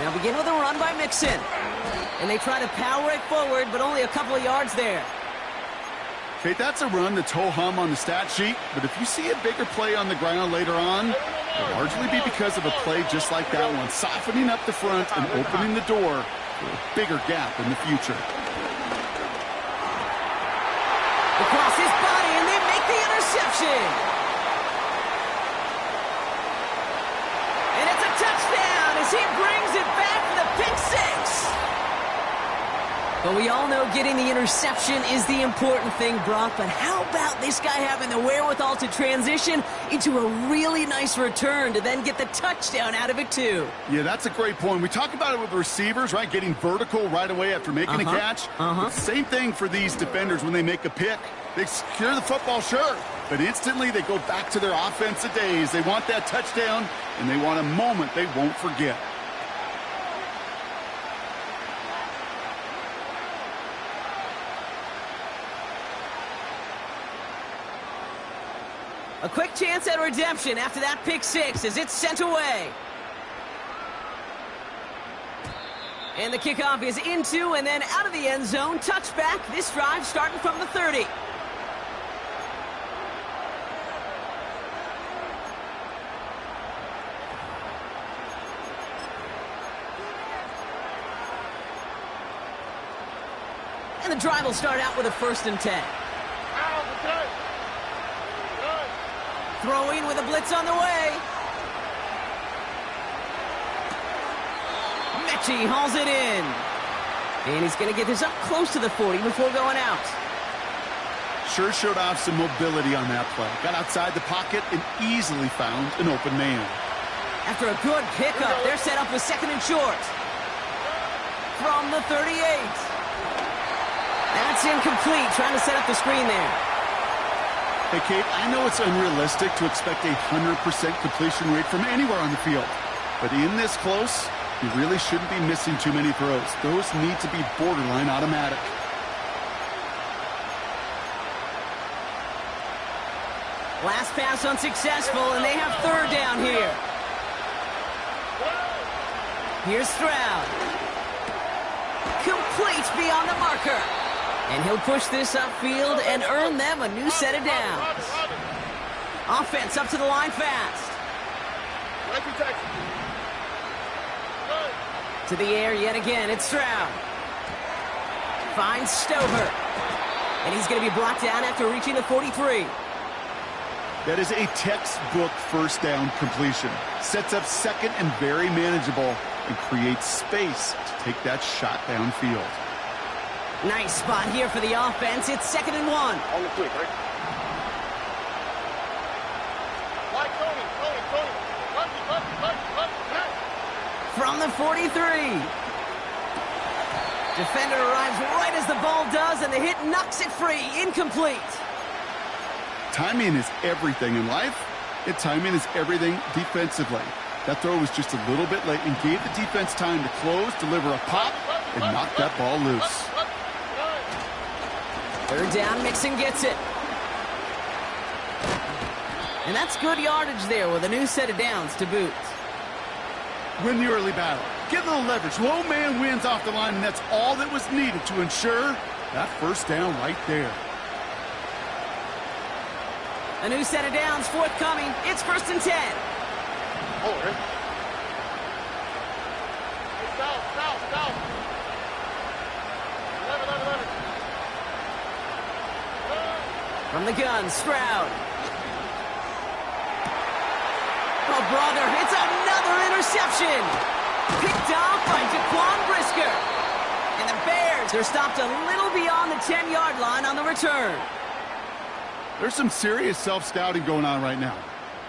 Now begin with a run by Mixon. And they try to power it forward, but only a couple of yards there. Okay, that's a run that's ho-hum on the stat sheet, but if you see a bigger play on the ground later on, it'll largely be because of a play just like that one, softening up the front and opening the door for a bigger gap in the future. Across his body, and they make the interception. And it's a touchdown as he brings it back for the pick six. But we all know getting the interception is the important thing, Brock. But how about this guy having the wherewithal to transition into a really nice return to then get the touchdown out of it, too? Yeah, that's a great point. We talk about it with the receivers, right? Getting vertical right away after making a catch. Same thing for these defenders when they make a pick. They secure the football, sure, but instantly they go back to their offensive days. They want that touchdown, and they want a moment they won't forget. A quick chance at redemption after that pick six as it's sent away. And the kickoff is into and then out of the end zone. Touchback. This drive starting from the 30. And the drive will start out with a 1st and 10. Throwing with a blitz on the way. Mechie hauls it in. And he's going to get this up close to the 40 before going out. Sure showed off some mobility on that play. Got outside the pocket and easily found an open man. After a good pickup, they're set up with 2nd and short. From the 38. That's incomplete. Trying to set up the screen there. Hey, Kate, I know it's unrealistic to expect a 100% completion rate from anywhere on the field. But in this close, you really shouldn't be missing too many throws. Those need to be borderline automatic. Last pass unsuccessful, and they have 3rd down here. Here's Stroud. Complete beyond the marker. And he'll push this upfield and earn them a new set of downs. Offense up to the line fast. To the air yet again, it's Stroud. Finds Stover. And he's going to be brought down after reaching the 43. That is a textbook 1st down completion. Sets up 2nd and very manageable and creates space to take that shot downfield. Nice spot here for the offense. It's 2nd and 1. On the quick, right? From the 43. Defender arrives right as the ball does, and the hit knocks it free. Incomplete. Timing is everything in life, and timing is everything defensively. That throw was just a little bit late and gave the defense time to close, deliver a pop, and knock that ball loose. 3rd down, Mixon gets it. And that's good yardage there with a new set of downs to boot. Win the early battle. Get a little leverage. Low man wins off the line, and that's all that was needed to ensure that 1st down right there. A new set of downs forthcoming. It's 1st and 10. Oh, right. South. 11. From the gun, Stroud. Oh, brother, it's another interception. Picked off by Jaquan Brisker. And the Bears are stopped a little beyond the 10-yard line on the return. There's some serious self-scouting going on right now.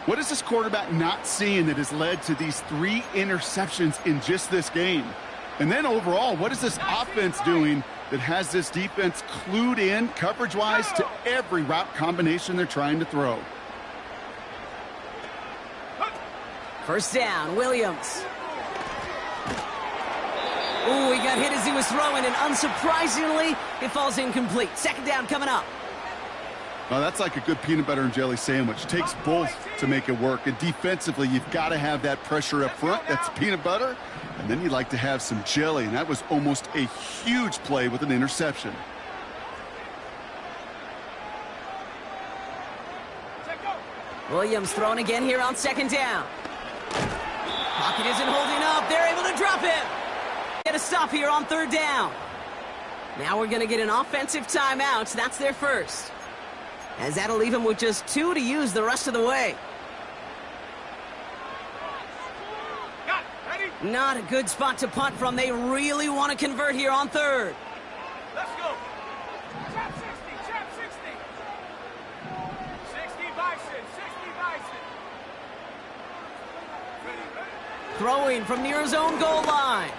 What is this quarterback not seeing that has led to these 3 interceptions in just this game? And then overall, what is this offense doing that has this defense clued in coverage-wise to every route combination they're trying to throw? 1st down, Williams. Ooh, he got hit as he was throwing, and unsurprisingly, it falls incomplete. 2nd down coming up. Well, that's like a good peanut butter and jelly sandwich. It takes both to make it work. And defensively, you've got to have that pressure up front. That's peanut butter. And then you'd like to have some jelly. And that was almost a huge play with an interception. Williams throwing again here on second down. Pocket isn't holding up. They're able to drop him. Get a stop here on third down. Now we're going to get an offensive timeout. That's their first. As that'll leave him with just 2 to use the rest of the way. Not a good spot to punt from. They really want to convert here on third. Let's go. Chop 60, chop 60. 60 Bison, 60 Bison. Throwing from near his own goal line.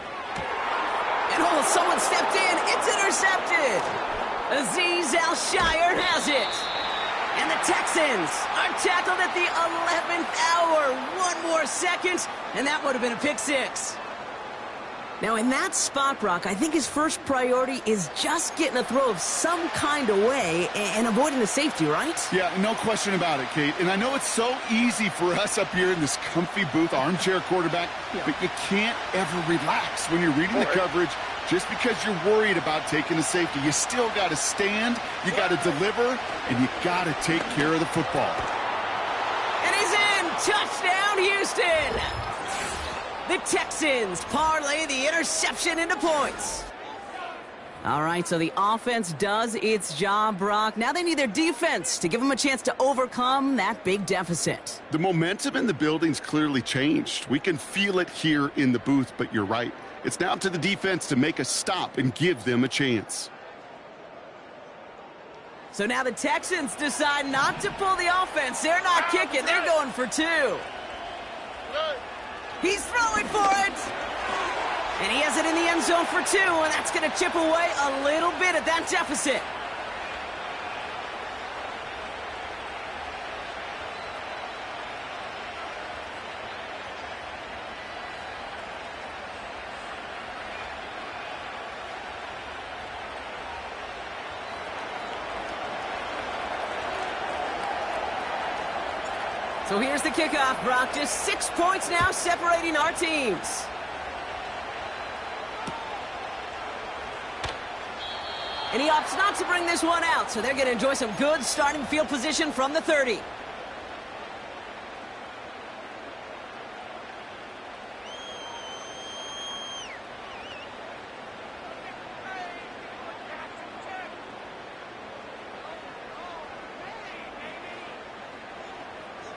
And oh, someone stepped in. It's intercepted. Azeez Al-Shire has it. And the Texans are tackled at the 11th hour. 1 more second, and that would have been a pick six. Now, in that spot, Brock, I think his first priority is just getting a throw of some kind of way and avoiding the safety, right? Yeah, no question about it, Kate. And I know it's so easy for us up here in this comfy booth, armchair quarterback, but you can't ever relax when you're reading the coverage. Just because you're worried about taking a safety, you still got to stand, you got to deliver, and you got to take care of the football. And he's in! Touchdown, Houston! The Texans parlay the interception into points. All right, so the offense does its job, Brock. Now they need their defense to give them a chance to overcome that big deficit. The momentum in the building's clearly changed. We can feel it here in the booth, but you're right. It's now up to the defense to make a stop and give them a chance. So now the Texans decide not to pull the offense. They're not kicking. They're going for 2. He's throwing for it. And he has it in the end zone for 2, and that's going to chip away a little bit at that deficit. So here's the kickoff, Brock. Just 6 points now separating our teams. And he opts not to bring this one out, so they're going to enjoy some good starting field position from the 30.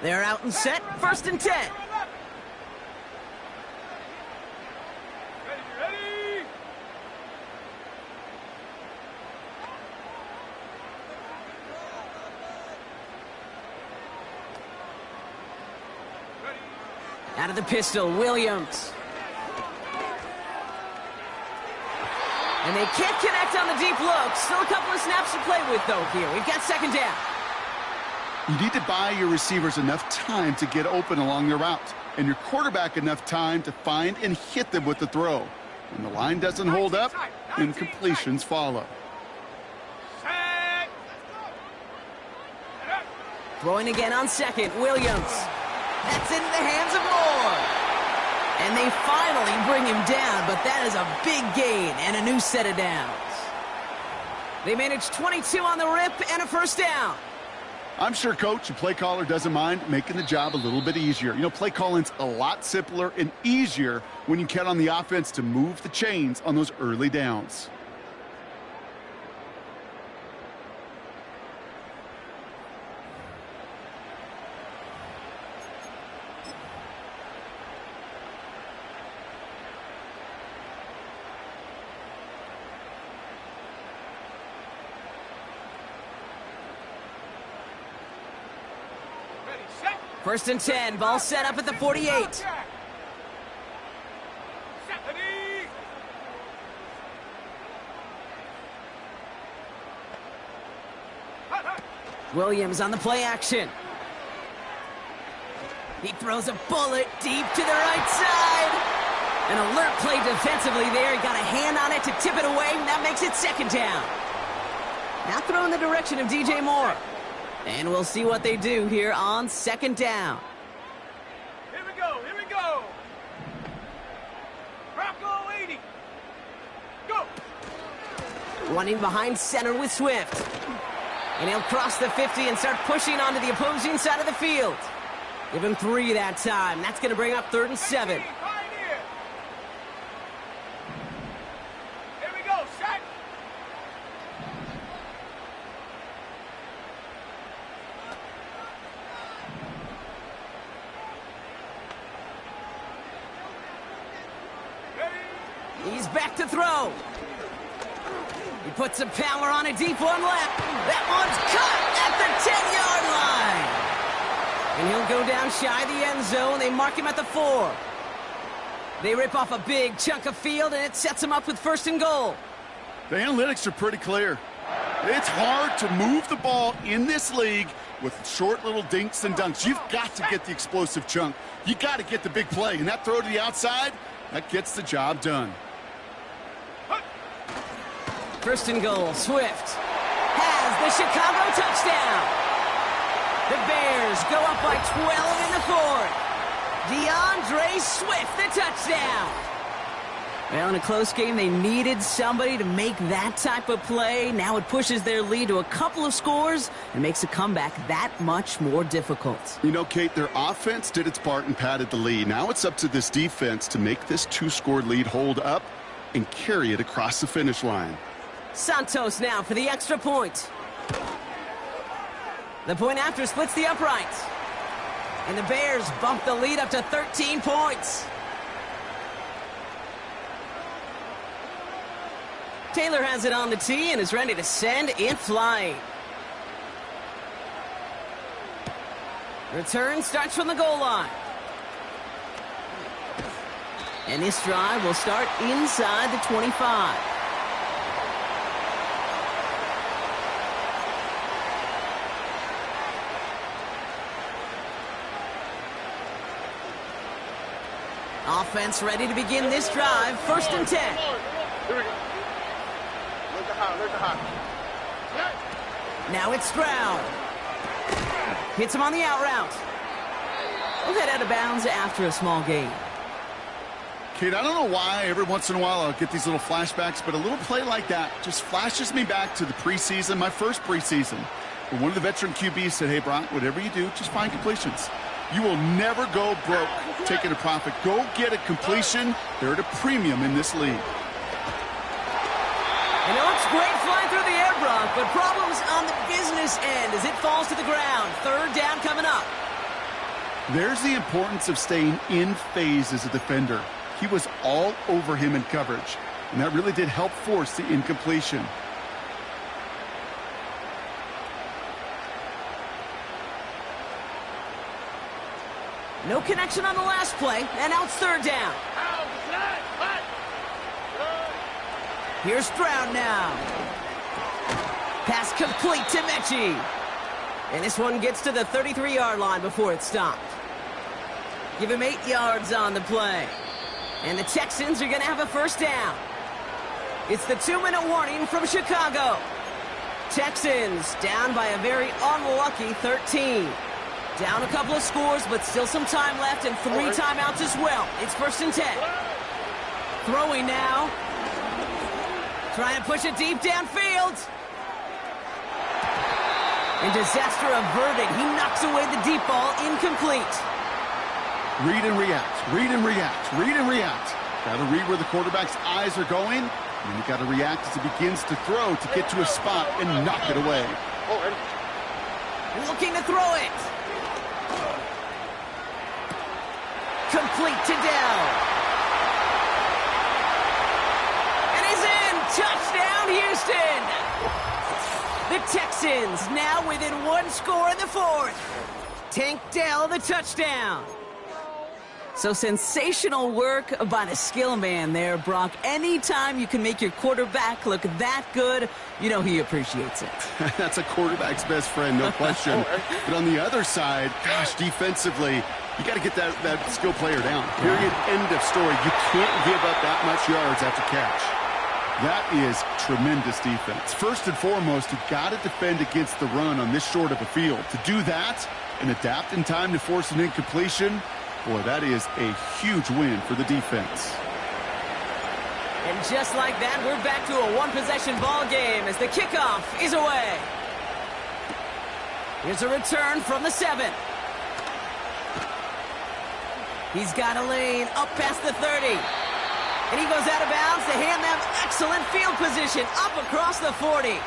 They're out and set. 1st and 10. Ready? Out of the pistol, Williams. And they can't connect on the deep look. Still a couple of snaps to play with, though, here. We've got 2nd down. You need to buy your receivers enough time to get open along the route, and your quarterback enough time to find and hit them with the throw. When the line doesn't hold up, incompletions follow. Throwing again on 2nd, Williams. That's into the hands of Moore. And they finally bring him down, but that is a big gain and a new set of downs. They managed 22 on the rip and a 1st down. I'm sure coach and play caller doesn't mind making the job a little bit easier. You know, play calling's a lot simpler and easier when you count on the offense to move the chains on those early downs. Set. 1st and 10. Ball set up at the 48. Set. Ready. Williams on the play action. He throws a bullet deep to the right side. An alert play defensively there. He got a hand on it to tip it away, and that makes it 2nd down. Now throw in the direction of DJ Moore. And we'll see what they do here on second down. Here we go, here we go. Bronco 80. Go. Running behind center with Swift. And he'll cross the 50 and start pushing onto the opposing side of the field. Give him 3 that time. That's going to bring up 3rd and 7. Pioneer. Here we go, set. He's back to throw. He puts some power on a deep one left. That one's caught at the 10-yard line. And he'll go down shy of the end zone. They mark him at the 4. They rip off a big chunk of field, and it sets him up with 1st and goal. The analytics are pretty clear. It's hard to move the ball in this league with short little dinks and dunks. You've got to get the explosive chunk. You got to get the big play. And that throw to the outside, that gets the job done. 1st and goal. Swift has the Chicago touchdown. The Bears go up by 12 in the 4th. DeAndre Swift, the touchdown. Well, in a close game, they needed somebody to make that type of play. Now it pushes their lead to a couple of scores and makes a comeback that much more difficult. You know, Kate, their offense did its part and padded the lead. Now it's up to this defense to make this 2-score lead hold up and carry it across the finish line. Santos now for the extra point. The point after splits the uprights. And the Bears bump the lead up to 13 points. Taylor has it on the tee and is ready to send it flying. Return starts from the goal line. And this drive will start inside the 25. Offense ready to begin this drive. 1st and 10. Here we go. Look the hot. Now it's Stroud. Hits him on the out route. We'll head out of bounds after a small gain. Kate, I don't know why every once in a while I'll get these little flashbacks, but a little play like that just flashes me back to the preseason, my first preseason. Where one of the veteran QBs said, hey, Brock, whatever you do, just find completions. You will never go broke taking a profit. Go get a completion. They're at a premium in this league. And it looks great flying through the air, Brock, but problems on the business end as it falls to the ground. 3rd down coming up. There's the importance of staying in phase as a defender. He was all over him in coverage, and that really did help force the incompletion. No connection on the last play, and now it's 3rd down. Here's Stroud now. Pass complete to Mechie. And this one gets to the 33-yard line before it's stopped. Give him 8 yards on the play. And the Texans are going to have a 1st down. It's the 2-minute warning from Chicago. Texans down by a very unlucky 13. Down a couple of scores, but still some time left and 3 timeouts as well. It's 1st and 10. Throwing now. Trying to push it deep downfield. And disaster averted. He knocks away the deep ball, incomplete. Read and react, read and react, read and react. Got to read where the quarterback's eyes are going, and you got to react as he begins to throw to get to a spot and knock it away. Looking to throw it. Complete to Dell. And he's in. Touchdown, Houston. The Texans now within 1 score in the 4th. Tank Dell the touchdown. So sensational work by the skill man there, Brock. Anytime you can make your quarterback look that good, you know he appreciates it. That's a quarterback's best friend, no question. But on the other side, gosh, defensively, you got to get that skill player down. Period. End of story. You can't give up that much yards after catch. That is tremendous defense. First and foremost, you've got to defend against the run on this short of a field. To do that and adapt in time to force an incompletion, boy, that is a huge win for the defense. And just like that, we're back to a one-possession ball game as the kickoff is away. Here's a return from the 7. He's got a lane up past the 30. And he goes out of bounds to hand them excellent field position up across the 40.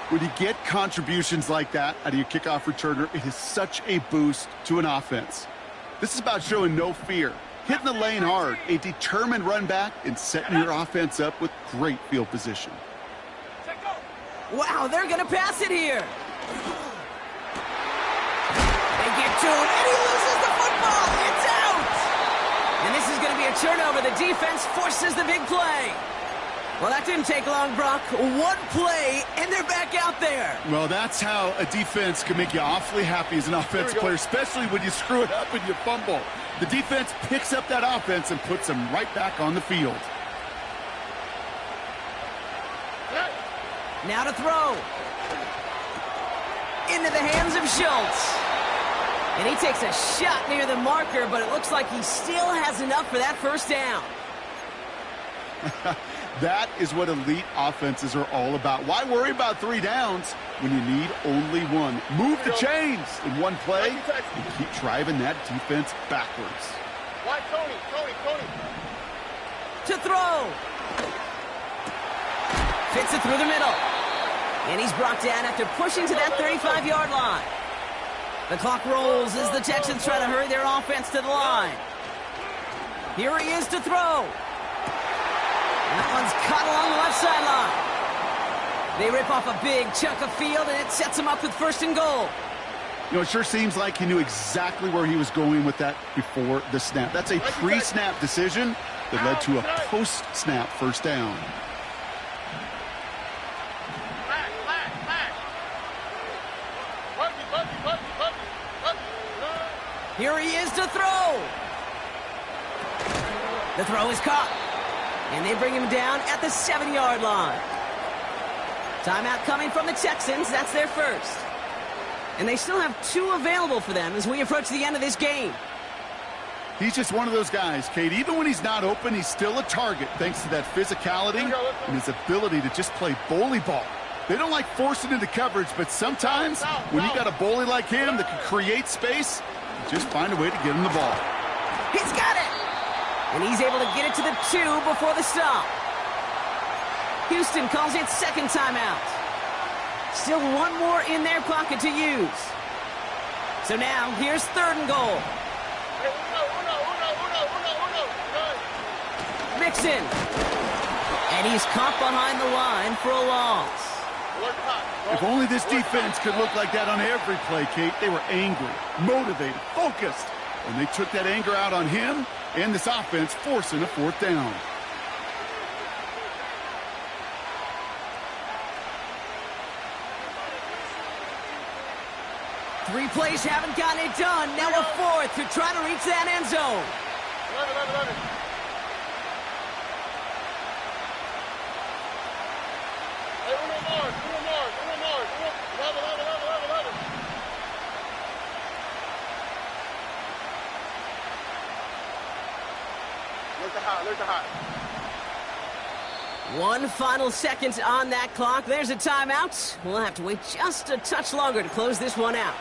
When you get contributions like that out of your kickoff returner, it is such a boost to an offense. This is about showing no fear, hitting the lane hard, a determined run back, and setting your offense up with great field position. Wow, they're going to pass it here. They get to him, and he loses the football. It's out. And this is going to be a turnover. The defense forces the big play. Well, that didn't take long, Brock. One play, and they're back out there. Well, that's how a defense can make you awfully happy as an offensive player, especially when you screw it up and you fumble. The defense picks up that offense and puts them right back on the field. Now to throw. Into the hands of Schultz. And he takes a shot near the marker, but it looks like he still has enough for that first down. That is what elite offenses are all about. Why worry about 3 downs when you need only one? Move the chains in one play and keep driving that defense backwards. Why, Tony? To throw. Fits it through the middle. And he's brought down after pushing to that 35-yard line. The clock rolls as the Texans try to hurry their offense to the line. Here he is to throw. That one's caught along the left sideline. They rip off a big chunk of field, and it sets him up with 1st and goal. You know, it sure seems like he knew exactly where he was going with that before the snap. That's a pre-snap decision that led to a post-snap first down. Here he is to throw. The throw is caught. And they bring him down at the 7-yard line. Timeout coming from the Texans. That's their first. And they still have 2 available for them as we approach the end of this game. He's just one of those guys, Kate. Even when he's not open, he's still a target thanks to that physicality and his ability to just play bully ball. They don't like forcing into coverage, but sometimes when you got a bully like him that can create space, you just find a way to get him the ball. He's got it! And he's able to get it to the 2 before the stop. Houston calls it second timeout. Still one more in their pocket to use. So now, here's 3rd and goal. Mixon. And he's caught behind the line for a loss. If only this defense could look like that on every play, Kate. They were angry, motivated, focused. And they took that anger out on him and this offense, forcing a 4th down. Three plays haven't gotten it done. Now a 4th to try to reach that end zone. One final second on that clock. There's a timeout. We'll have to wait just a touch longer to close this one out.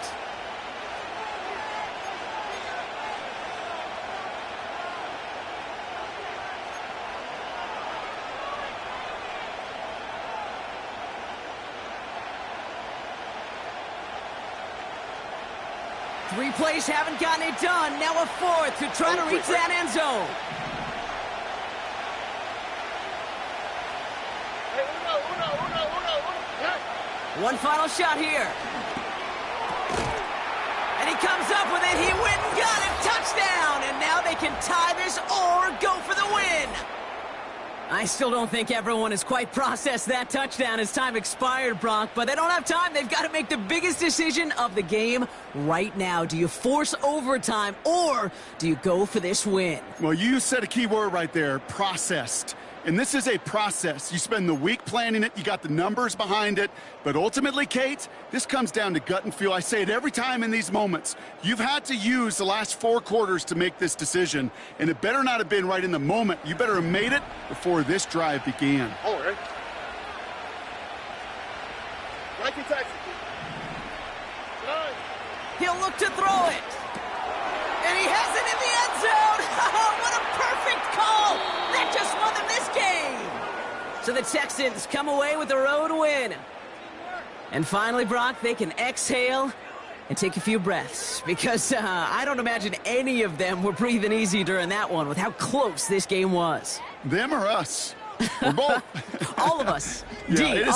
Three plays haven't gotten it done. Now a 4th to try to reach that end zone. One final shot here. And he comes up with it. He went and got it. Touchdown. And now they can tie this or go for the win. I still don't think everyone has quite processed that touchdown as time expired, Brock. But they don't have time. They've got to make the biggest decision of the game right now. Do you force overtime or do you go for this win? Well, you said a key word right there, processed. And this is a process. You spend the week planning it. You got the numbers behind it. But ultimately, Kate, this comes down to gut and feel. I say it every time in these moments. You've had to use the last 4 quarters to make this decision. And it better not have been right in the moment. You better have made it before this drive began. All right. Nike taxi. He'll look to throw it. And he has it in the end zone. What a perfect call. That just won them this game. So the Texans come away with a road win. And finally, Brock, they can exhale and take a few breaths. Because I don't imagine any of them were breathing easy during that one with how close this game was. Them or us? We're both. All of us. Yeah, D, it is